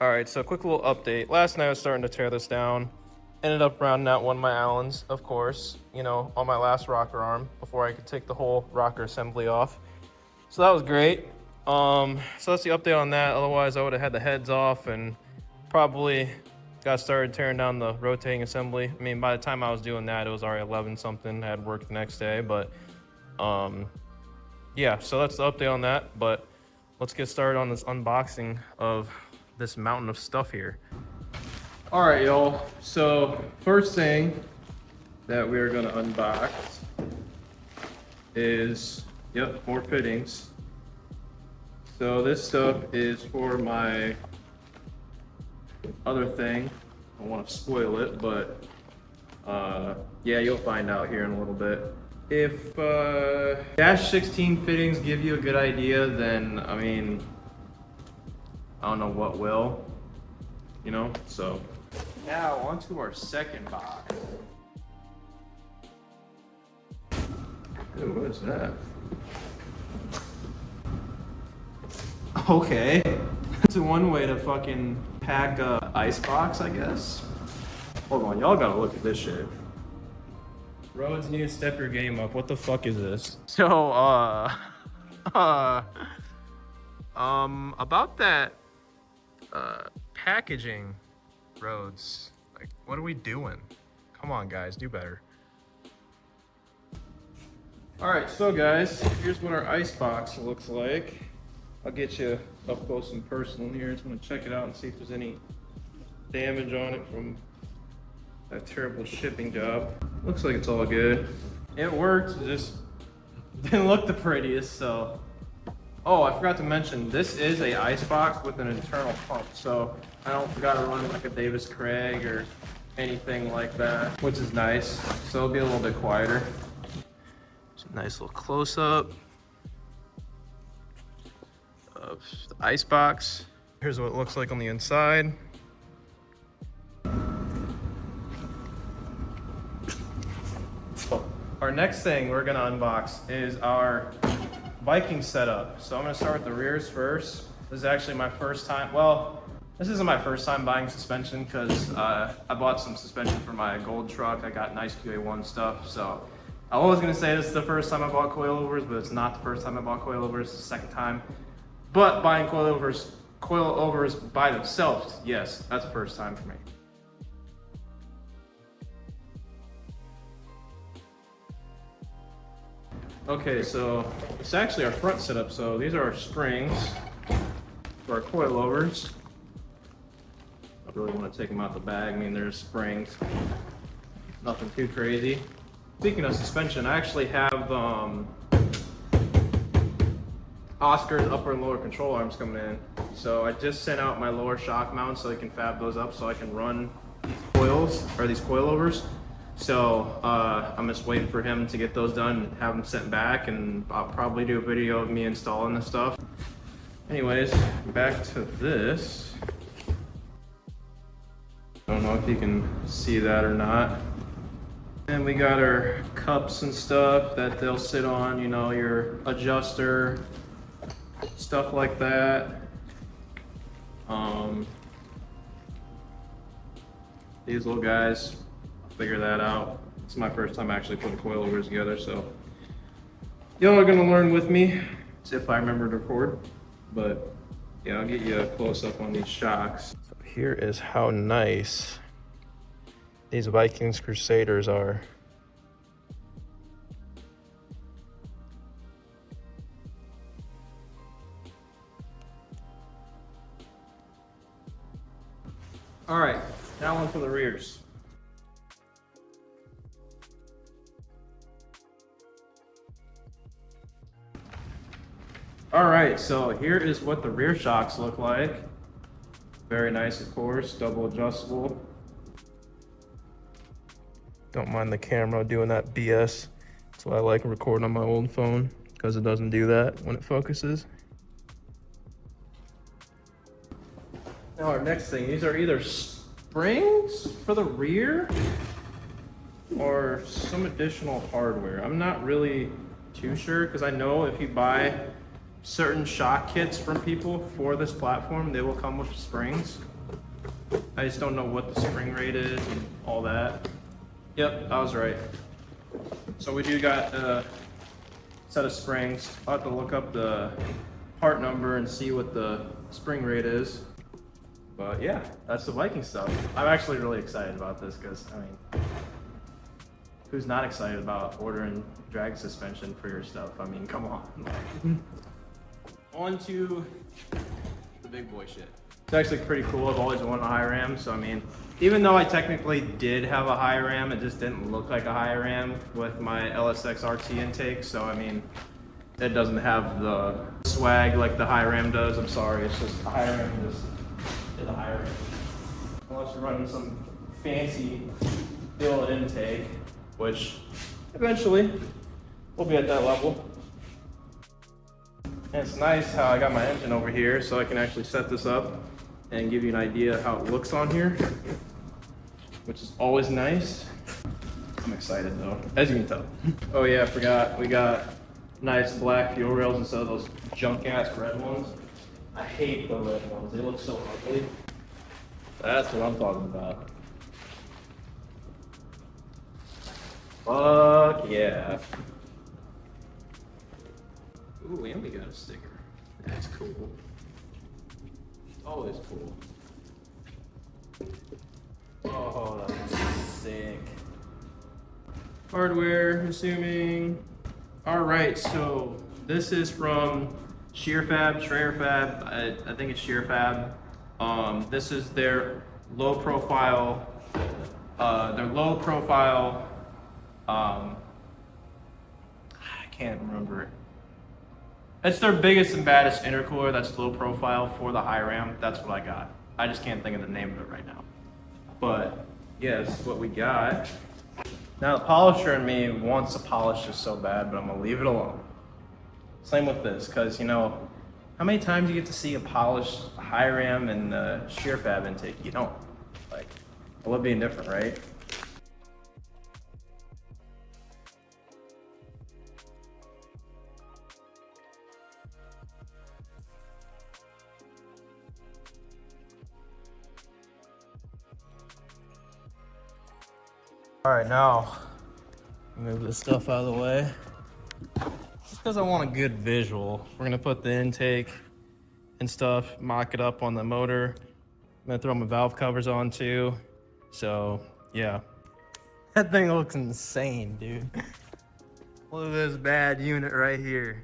Alright, so quick little update. Last night I was starting to tear this down. Ended up rounding out one of my Allens, of course, you know, on my last rocker arm before I could take the whole rocker assembly off. So that was great. So that's the update on that. Otherwise, I would have had the heads off and probably got started tearing down the rotating assembly. I mean, by the time I was doing that, it was already 11 something. I had work the next day, but yeah, so that's the update on that. But let's get started on this unboxing of this mountain of stuff here. All right, y'all. So first thing that we are gonna unbox is, yep, more fittings. So this stuff is for my other thing. I don't want to spoil it, but yeah, you'll find out here in a little bit. If dash 16 fittings give you a good idea, then I mean, I don't know what will, you know? So now on to our second box. Ooh, what is that? Okay. It's one way to fucking pack a ice box, I guess. Hold on, y'all gotta look at this shit. Roads, need to step your game up. What the fuck is this? So, about that, packaging, Roads. Like, what are we doing? Come on, guys, do better. All right, so guys, here's what our ice box looks like. I'll get you up close and personal here. Just want to check it out and see if there's any damage on it from that terrible shipping job. Looks like it's all good. It worked, it just didn't look the prettiest, so. Oh, I forgot to mention, this is a ice box with an internal pump, so I don't gotta run like a Davis Craig or anything like that, which is nice. So it'll be a little bit quieter. It's a nice little close-up of the ice box. Here's what it looks like on the inside. Our next thing we're gonna unbox is our Viking setup. So I'm gonna start with the rears first. This is actually my first time, well, this isn't my first time buying suspension because I bought some suspension for my gold truck. I got nice QA1 stuff, so I was gonna say this is the first time I bought coilovers, but it's not the first time I bought coilovers, it's the second time. But buying coilovers by themselves, yes, that's the first time for me. Okay, so it's actually our front setup. So these are our springs for our coilovers. I really want to take them out the bag. I mean, there's springs, nothing too crazy. Speaking of suspension, I actually have Oscar's upper and lower control arms coming in. So I just sent out my lower shock mounts so they can fab those up so I can run coils, or these coilovers. So I'm just waiting for him to get those done and have them sent back, and I'll probably do a video of me installing this stuff. Anyways, back to this. I don't know if you can see that or not. And we got our cups and stuff that they'll sit on, you know, your adjuster, stuff like that. These little guys, figure that out. It's my first time actually putting coilovers together, so y'all are gonna learn with me, see if I remember to record. But yeah, I'll get you a close up on these shocks. So here is how nice these Vikings Crusaders are. All right, now one for the rears. All right, so here is what the rear shocks look like. Very nice, of course, double adjustable. Don't mind the camera doing that BS. That's why I like recording on my old phone, because it doesn't do that when it focuses. Now our next thing, these are either springs for the rear or some additional hardware. I'm not really too sure, because I know if you buy certain shock kits from people for this platform, they will come with springs. I just don't know what the spring rate is and all that. Yep, I was right. So we do got a set of springs. I'll have to look up the part number and see what the spring rate is. But yeah, that's the Viking stuff. I'm actually really excited about this because, I mean, who's not excited about ordering drag suspension for your stuff? I mean, come on. On to the big boy shit. It's actually pretty cool. I've always wanted a Hi-Ram, so I mean, even though I technically did have a Hi-Ram, it just didn't look like a Hi-Ram with my LSX RT intake, so I mean, it doesn't have the swag like the Hi-Ram does. I'm sorry, it's just a Hi-Ram just is a Hi-Ram. Unless you're running some fancy build intake, which eventually we'll be at that level. And it's nice how I got my engine over here so I can actually set this up and give you an idea how it looks on here, which is always nice. I'm excited though, as you can tell. Oh yeah, I forgot, we got nice black fuel rails instead of those junk ass red ones. I hate the red ones, they look so ugly. That's what I'm talking about. Fuck yeah. Ooh, and we got a sticker. That's cool. Always cool. Oh, that's sick. Hardware, assuming. All right, so this is from Shearer Fab, I think it's Shearer Fab. This is their low profile, I can't remember it. It's their biggest and baddest intercooler that's low profile for the Hi-Ram. That's what I got. I just can't think of the name of it right now. But yeah, this is what we got. Now the polisher in me wants to polish this so bad, but I'm gonna leave it alone. Same with this, because you know, how many times you get to see a polished Hi-Ram and Shearer Fab intake? You don't. Like, I love being different, right? All right, now move this stuff out of the way. Just because I want a good visual. We're gonna put the intake and stuff, mock it up on the motor. I'm gonna throw my valve covers on too. So yeah, that thing looks insane, dude. Look at this bad unit right here.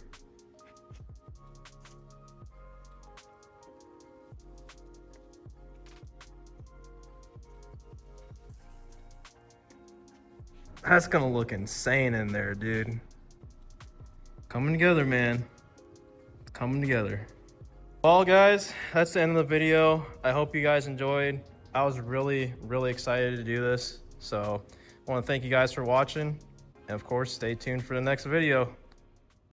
That's gonna look insane in there, dude. Coming together, man. It's coming together. Well, guys, that's the end of the video. I hope you guys enjoyed. I was really, really excited to do this. So I want to thank you guys for watching. And of course, stay tuned for the next video.